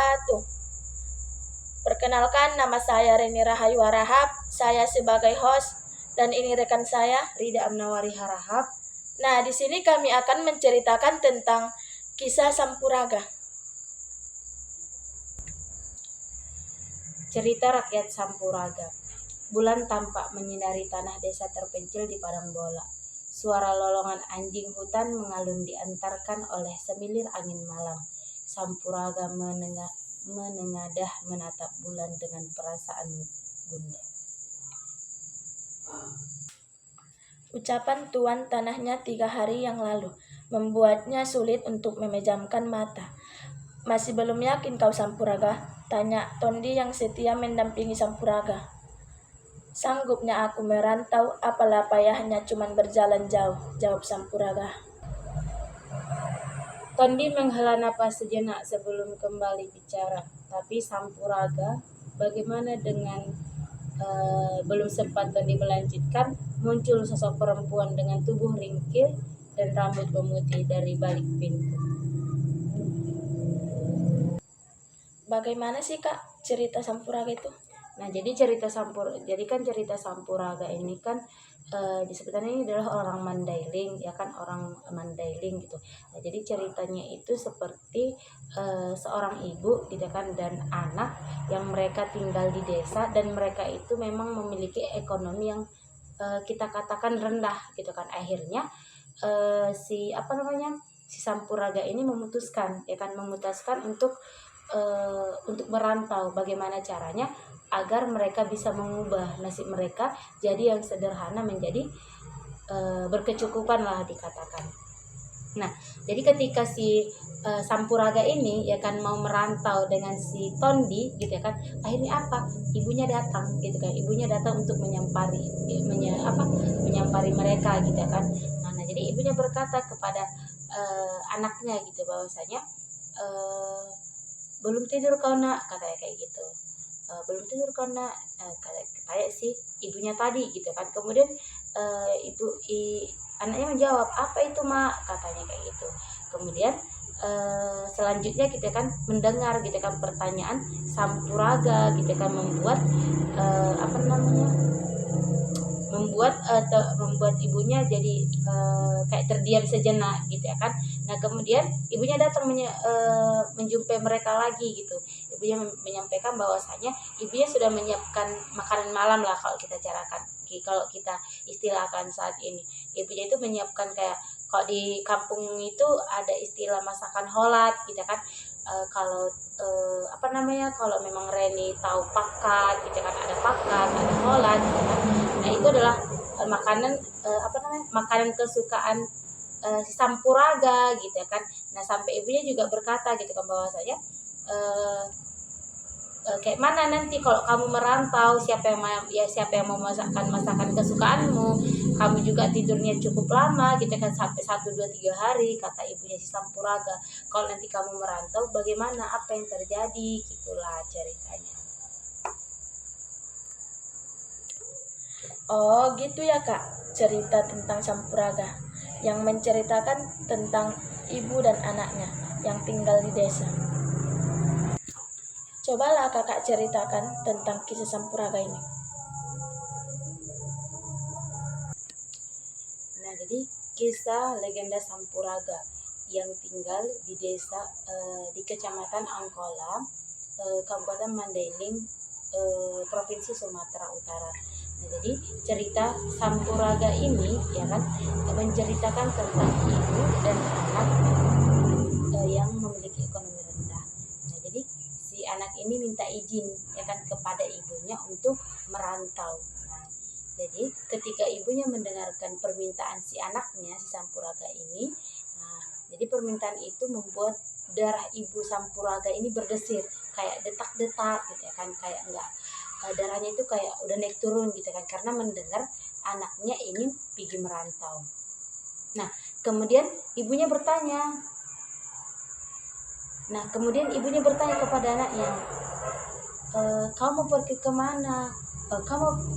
wabarakatuh. Perkenalkan, nama saya Reni Rahayu Harahap. Saya sebagai host dan ini rekan saya Rida Amnawari Harahap. Nah, di sini kami akan menceritakan tentang kisah Sampuraga. Cerita rakyat Sampuraga. Bulan tampak menyinari tanah desa terpencil di padang bola. Suara lolongan anjing hutan mengalun diantarkan oleh semilir angin malam. Sampuraga menengadah menatap bulan dengan perasaan gundah. Ucapan tuan tanahnya 3 hari yang lalu membuatnya sulit untuk memejamkan mata. Masih belum yakin kau Sampuraga? Tanya Tondi yang setia mendampingi Sampuraga. Sanggupnya aku merantau, apalah payahnya cuman berjalan jauh, jawab Sampuraga. Tondi menghela napas sejenak sebelum kembali bicara. Tapi Sampuraga, bagaimana dengan belum sempat Tondi melanjutkan, muncul sosok perempuan dengan tubuh ringkih dan rambut memutih dari balik pintu. Bagaimana sih Kak cerita Sampuraga itu? Nah, jadi cerita Sampuraga ini kan sebenarnya ini adalah orang Mandailing, ya kan, orang Mandailing gitu. Nah, jadi ceritanya itu seperti seorang ibu gitu kan dan anak yang mereka tinggal di desa dan mereka itu memang memiliki ekonomi yang kita katakan rendah gitu kan. Akhirnya si Sampuraga ini memutuskan untuk merantau. Bagaimana caranya agar mereka bisa mengubah nasib mereka jadi yang sederhana menjadi berkecukupan lah dikatakan. Nah, jadi ketika si Sampuraga ini ya kan mau merantau dengan si Tondi gitu ya kan, akhirnya apa? Ibunya datang gitu kan. Ibunya datang untuk menyampari mereka gitu ya kan. Nah, jadi ibunya berkata kepada anaknya gitu bahwasanya belum tidur kau nak, katanya kayak gitu. Belum tidur kau nak, kayak si ibunya tadi gitu kan. Kemudian anaknya menjawab, apa itu mak, katanya kayak gitu. Kemudian selanjutnya kita kan mendengar gitu kan pertanyaan Sampuraga gitu kan membuat membuat ibunya jadi kayak terdiam sejenak gitu ya kan. Nah, kemudian ibunya datang menjumpai mereka lagi gitu. Ibunya menyampaikan bahwasanya ibunya sudah menyiapkan makanan malam lah kalau kita istilahkan saat ini. Ibunya itu menyiapkan kayak kalau di kampung itu ada istilah masakan holat gitu kan. Kalau memang Reni tahu pakat gitu kan, ada pakat, ada holat gitu kan. Nah, itu adalah makanan kesukaan si Sampuraga gitu ya kan. Nah, sampai ibunya juga berkata gitu kan bahwasanya kayak mana nanti kalau kamu merantau, siapa yang mau masakan kesukaanmu, kamu juga tidurnya cukup lama gitu kan, sampai 1, 2, 3 hari, kata ibunya si Sampuraga. Kalau nanti kamu merantau, bagaimana, apa yang terjadi, gitulah ceritanya. Oh gitu ya Kak, cerita tentang Sampuraga yang menceritakan tentang ibu dan anaknya yang tinggal di desa. Cobalah kakak ceritakan tentang kisah Sampuraga ini. Nah, jadi kisah legenda Sampuraga yang tinggal di desa di Kecamatan Angkola, Kabupaten Mandailing, Provinsi Sumatera Utara. Nah, jadi cerita Sampuraga ini ya kan menceritakan tentang ibu dan anak yang memiliki ekonomi rendah. Nah, jadi si anak ini minta izin ya kan kepada ibunya untuk merantau. Nah, jadi ketika ibunya mendengarkan permintaan si anaknya, si Sampuraga ini, nah, jadi permintaan itu membuat darah ibu Sampuraga ini berdesir, kayak detak-detak gitu ya kan, kayak darahnya itu kayak udah naik turun gitu kan, karena mendengar anaknya ini pergi merantau. Nah, kemudian ibunya bertanya kepada anaknya, kau mau pergi kemana?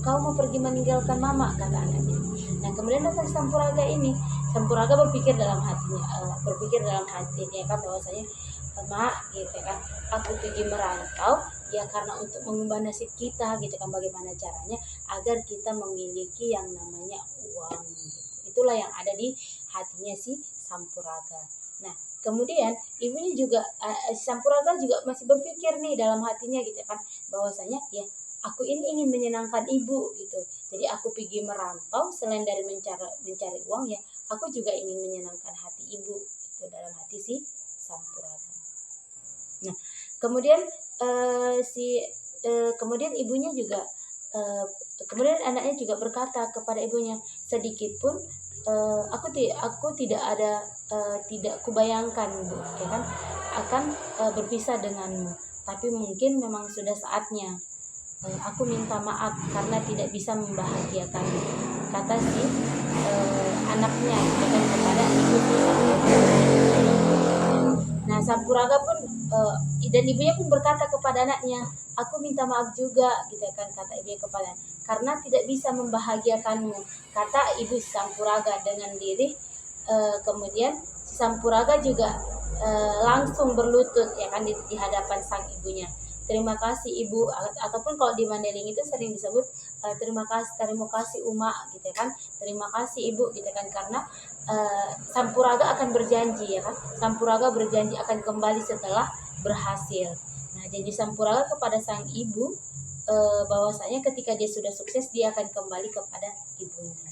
Kau mau pergi meninggalkan mama, kata anaknya. Nah, kemudian datang Sampuraga ini. Sampuraga berpikir dalam hatinya kan bahwasanya Mak gitu kan, aku pergi merantau ya karena untuk mengubah nasib kita gitu kan, bagaimana caranya agar kita memiliki yang namanya uang gitu. Itulah yang ada di hatinya si Sampuraga. Nah kemudian ibunya juga si Sampuraga juga masih berpikir nih dalam hatinya gitu kan, bahwasanya ya aku ini ingin menyenangkan ibu gitu, jadi aku pergi merantau selain dari mencari uang ya, aku juga ingin menyenangkan hati ibu gitu, dalam hati si Sampuraga. Nah, kemudian kemudian ibunya juga kemudian anaknya juga berkata kepada ibunya, sedikit pun aku tidak ada tidak kubayangkan Bu, ya kan, akan berpisah denganmu. Tapi mungkin memang sudah saatnya. Aku minta maaf karena tidak bisa membahagiakanmu, kata si anaknya gitu kan kepada ibu si Sampuraga. Nah, Sampuraga pun dan ibunya pun berkata kepada anaknya, aku minta maaf juga, gitu kan, kata ibunya kepada, karena tidak bisa membahagiakanmu, kata ibu Sampuraga dengan diri. Kemudian si Sampuraga juga langsung berlutut ya kan di hadapan sang ibunya. Terima kasih ibu, ataupun kalau di Mandailing itu sering disebut terima kasih Uma gitu kan, terima kasih ibu gitu kan, karena Sampuraga akan berjanji ya kan, Sampuraga berjanji akan kembali setelah berhasil. Nah janji Sampuraga kepada sang ibu bahwasanya ketika dia sudah sukses dia akan kembali kepada ibunya.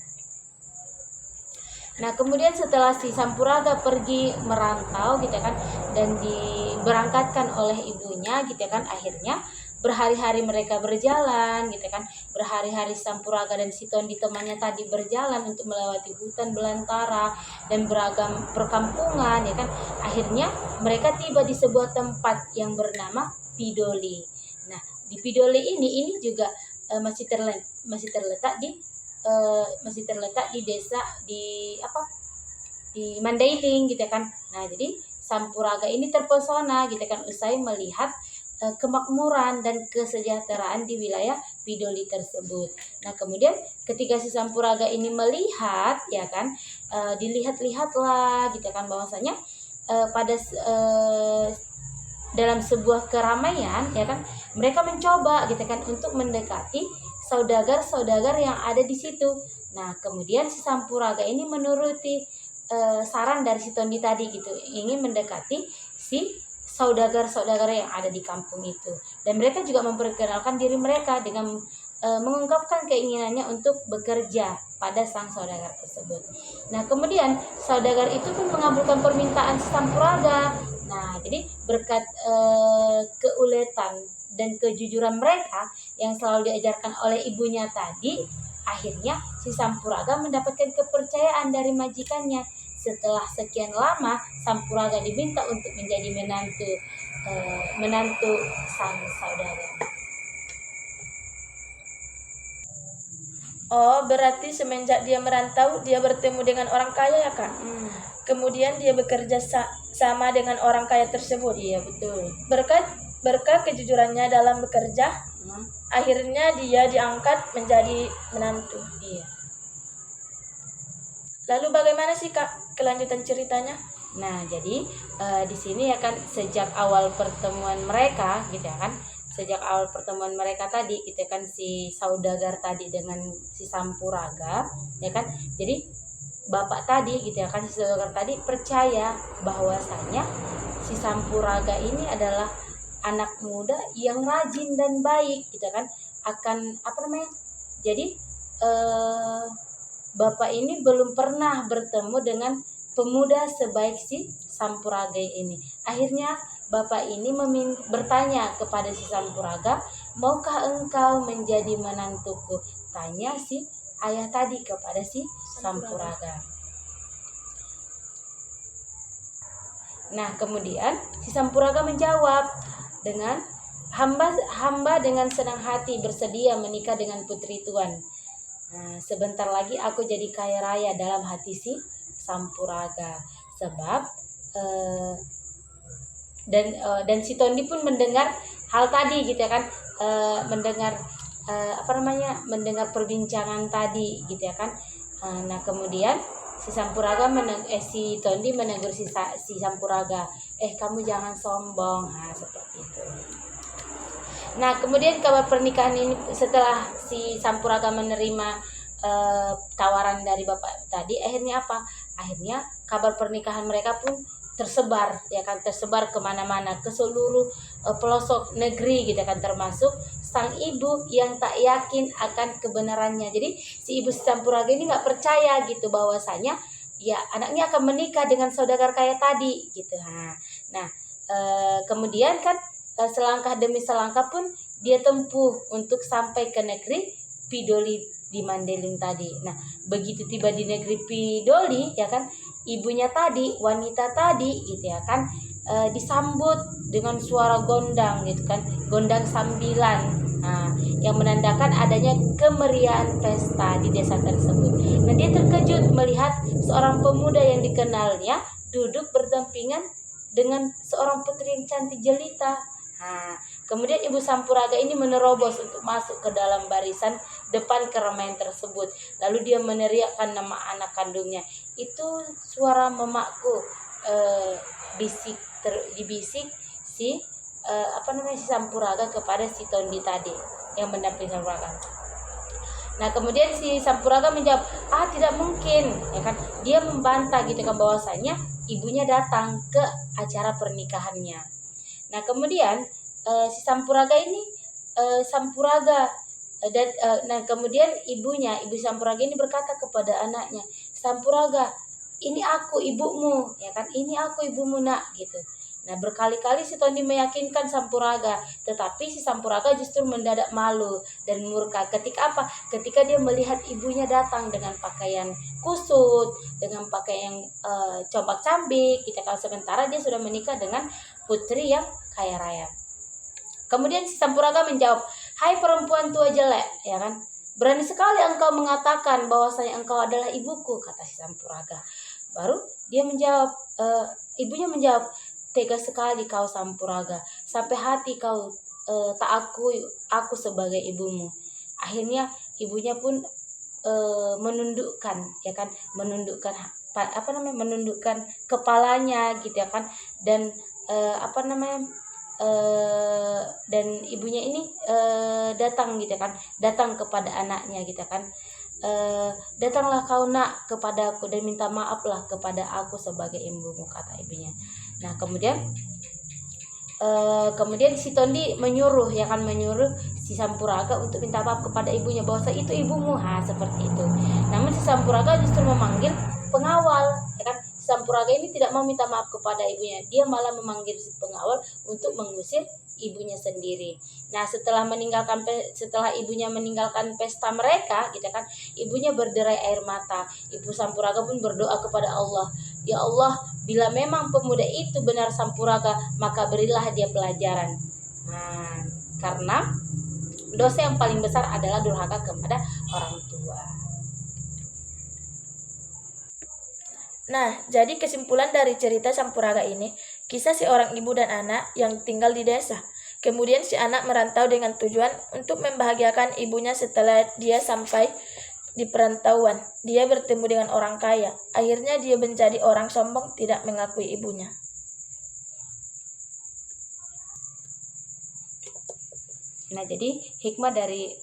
Nah kemudian setelah si Sampuraga pergi merantau gitu kan, dan diberangkatkan oleh ibunya gitu kan, akhirnya berhari-hari mereka berjalan gitu kan, berhari-hari Sampuraga dan si Tondi temannya tadi berjalan untuk melewati hutan belantara dan beragam perkampungan ya kan, akhirnya mereka tiba di sebuah tempat yang bernama Pidoli. Nah di Pidoli ini juga masih terletak di desa di Mandailing gitu kan. Nah jadi Sampuraga ini terpesona gitu kan usai melihat kemakmuran dan kesejahteraan di wilayah Pidoli tersebut. Nah kemudian ketika si Sampuraga ini melihat ya kan, dilihat-lihatlah gitu kan, bahwasanya dalam sebuah keramaian ya kan, mereka mencoba gitu kan untuk mendekati saudagar-saudagar yang ada di situ. Nah kemudian si Sampuraga ini menuruti saran dari si Tondi tadi gitu, ingin mendekati si saudagar-saudagar yang ada di kampung itu, dan mereka juga memperkenalkan diri mereka dengan mengungkapkan keinginannya untuk bekerja pada sang saudagar tersebut. Nah kemudian saudagar itu pun mengabulkan permintaan si Sampuraga. Nah jadi berkat keuletan dan kejujuran mereka yang selalu diajarkan oleh ibunya tadi, akhirnya si Sampuraga mendapatkan kepercayaan dari majikannya. Setelah sekian lama Sampuraga diminta untuk menjadi menantu sang saudagar. Oh, berarti semenjak dia merantau, dia bertemu dengan orang kaya ya Kak? Kemudian dia bekerja sama dengan orang kaya tersebut. Iya betul. Berkat kejujurannya dalam bekerja, akhirnya dia diangkat menjadi menantu. Iya. Lalu bagaimana sih Kak kelanjutan ceritanya? Nah jadi di sini ya kan, sejak awal pertemuan mereka gitu ya kan, sejak awal pertemuan mereka tadi gitu kan, si saudagar tadi dengan si Sampuraga ya kan, jadi bapak tadi gitu ya kan, si saudagar tadi percaya bahwasanya si Sampuraga ini adalah anak muda yang rajin dan baik gitu kan, akan jadi bapak ini belum pernah bertemu dengan pemuda sebaik si Sampuraga ini. Akhirnya bapak ini bertanya kepada si Sampuraga, maukah engkau menjadi menantuku? Tanya si ayah tadi kepada si Sampuraga. Nah kemudian si Sampuraga menjawab dengan hamba dengan senang hati bersedia menikah dengan putri tuan. Nah, sebentar lagi aku jadi kaya raya, dalam hati si Sampuraga. Sebab dan si Tondi pun mendengar hal tadi gitu ya kan, mendengar mendengar perbincangan tadi gitu ya kan. Nah kemudian si si Tondi menegur si Sampuraga, kamu jangan sombong. Nah, seperti itu. Nah, kemudian kabar pernikahan ini setelah si Sampuraga menerima tawaran dari bapak tadi, akhirnya apa? Akhirnya kabar pernikahan mereka pun tersebar kemana-mana, ke seluruh pelosok negeri gitu kan, termasuk sang ibu yang tak yakin akan kebenarannya. Jadi si ibu Sampuraga ini nggak percaya gitu bahwasanya ya anaknya akan menikah dengan saudagar kaya tadi gitu. Nah, kemudian kan selangkah demi selangkah pun dia tempuh untuk sampai ke negeri Pidoli di Mandailing tadi. Nah, begitu tiba di negeri Pidoli ya kan, ibunya tadi, wanita tadi gitu ya kan, disambut dengan suara gondang gitu kan, gondang sambilan. Nah, yang menandakan adanya kemeriahan pesta di desa tersebut. Nah, dia terkejut melihat seorang pemuda yang dikenalnya duduk berdampingan dengan seorang putri yang cantik jelita. Nah, kemudian Ibu Sampuraga ini menerobos untuk masuk ke dalam barisan depan keramaian tersebut. Lalu dia meneriakkan nama anak kandungnya. Itu suara mamaku, dibisik si si Sampuraga kepada si Tondi tadi yang mendampingi Sampuraga. Nah, kemudian si Sampuraga menjawab, tidak mungkin, ya kan? Dia membantah gitu kan bahwasanya ibunya datang ke acara pernikahannya. Nah, kemudian si Sampuraga ini nah kemudian ibu Sampuraga ini berkata kepada anaknya, Sampuraga, ini aku ibumu, ya kan? Ini aku ibumu nak, gitu. Nah, berkali-kali si Tondi meyakinkan Sampuraga, tetapi si Sampuraga justru mendadak malu dan murka. Ketika apa? Ketika dia melihat ibunya datang dengan pakaian kusut, dengan pakaian combak-cambik, gitu kan. Sementara dia sudah menikah dengan putri yang kaya raya. Kemudian si Sampuraga menjawab, hai perempuan tua jelek, ya kan? Berani sekali engkau mengatakan bahwasanya engkau adalah ibuku, kata si Sampuraga. Baru dia menjawab, ibunya menjawab, tega sekali kau Sampuraga, sampai hati kau tak akui aku sebagai ibumu. Akhirnya ibunya pun menundukkan, ya kan, menundukkan kepalanya gitu ya kan, dan dan ibunya ini datang gitu kan, datang kepada anaknya gitu kan, datanglah kau nak kepadaku dan minta maaflah kepada aku sebagai ibumu, kata ibunya. Nah, kemudian si Tondi menyuruh si Sampuraga untuk minta maaf kepada ibunya bahwa itu ibumu, seperti itu. Namun si Sampuraga justru memanggil pengawal, ya kan? Sampuraga ini tidak mau minta maaf kepada ibunya, dia malah memanggil si pengawal untuk mengusir ibunya sendiri. Nah, setelah ibunya meninggalkan pesta mereka, gitu kan, ibunya berderai air mata. Ibu Sampuraga pun berdoa kepada Allah, ya Allah, bila memang pemuda itu benar Sampuraga, maka berilah dia pelajaran. Nah, karena dosa yang paling besar adalah durhaka kepada orang tua. Nah, jadi kesimpulan dari cerita Sampuraga ini, kisah seorang ibu dan anak yang tinggal di desa. Kemudian si anak merantau dengan tujuan untuk membahagiakan ibunya. Setelah dia sampai di perantauan, dia bertemu dengan orang kaya. Akhirnya dia menjadi orang sombong, tidak mengakui ibunya. Nah, jadi hikmah dari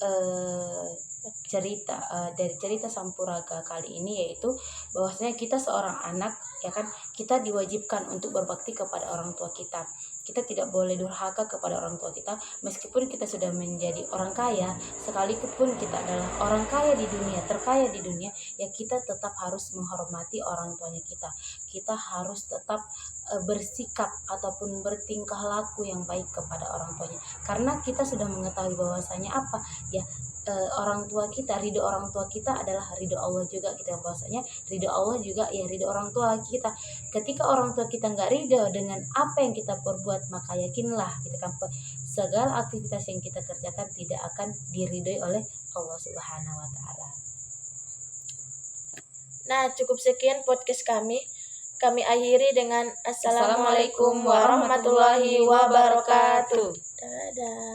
cerita Sampuraga kali ini yaitu bahwasanya kita seorang anak, ya kan, kita diwajibkan untuk berbakti kepada orang tua kita. Kita tidak boleh durhaka kepada orang tua kita, meskipun kita sudah menjadi orang kaya, sekalipun kita adalah orang kaya di dunia, terkaya di dunia, ya kita tetap harus menghormati orang tuanya kita. Kita harus tetap bersikap ataupun bertingkah laku yang baik kepada orang tuanya, karena kita sudah mengetahui bahwasanya apa, ya, orang tua kita, ridho orang tua kita adalah ridho Allah juga, kita bahwasanya ridho Allah juga ya ridho orang tua kita. Ketika orang tua kita nggak ridho dengan apa yang kita perbuat, maka yakinlah kita kan segala aktivitas yang kita kerjakan tidak akan diridhoi oleh Allah Subhanahu wa taala. Nah, cukup sekian podcast kami. Kami akhiri dengan Assalamualaikum warahmatullahi wabarakatuh. Dadah.